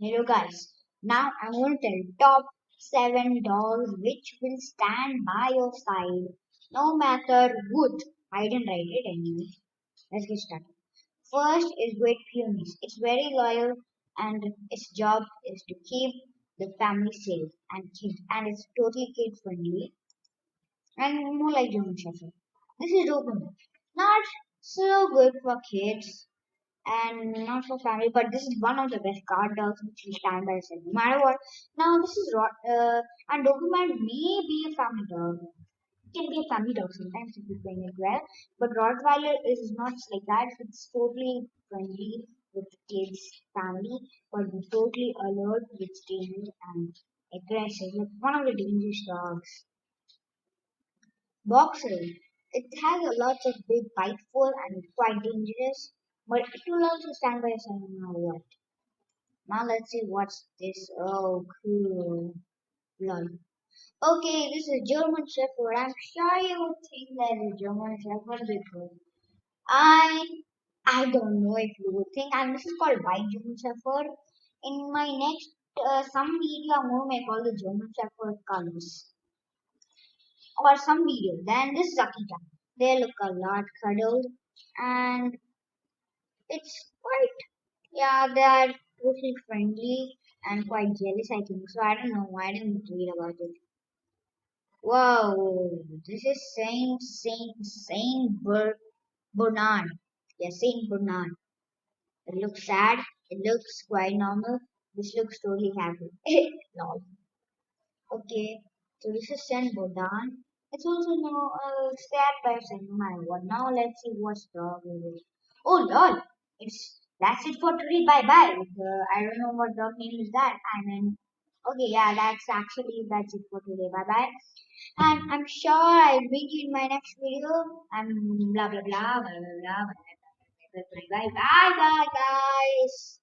Hello guys, now I'm going to tell top 7 dogs which will stand by your side no matter what. I didn't write it anyway. Let's get started. First is Great Pyrenees. It's very loyal and its job is to keep the family safe and it's totally kid friendly and more like German Shepherd. This is Doberman. Not so good for kids and not for family, but this is one of the best guard dogs which will stand by itself no matter what. Now this is and Doberman may be a family dog. It can be a family dog sometimes if you train it well, but Rottweiler is not like that. It's totally friendly with kids, family, but totally alert with strangers and aggressive. Like one of the dangerous dogs. Boxer. It has a lot of big bite force and it's quite dangerous, but it will also stand by your side no matter what. Now let's see what's this. Oh, cool. Lol. Okay, this is German Shepherd. I'm sure you would think that is German Shepherd because I I don't know if you would think, and this is called White German Shepherd. In my next some video, I'm going to make all the German Shepherd colors or some video. Then this is Akita. They look a lot cuddled, and it's quite yeah, they are totally friendly and quite jealous, I think. So I don't know why I didn't read about it. Whoa, this is Bernard. Yeah, Saint Bernard. It looks sad. It looks quite normal. This looks totally happy. No. Okay, so this is Saint Bernard. It's also no sad person no matter what. Now let's see what's dog is. Oh lol, it's that's it for today. Bye bye. I don't know what dog name is that. I mean, okay, yeah, that's it for today. Bye bye. And I'm sure I'll meet you in my next video. And blah blah blah blah blah blah. Bye bye bye guys.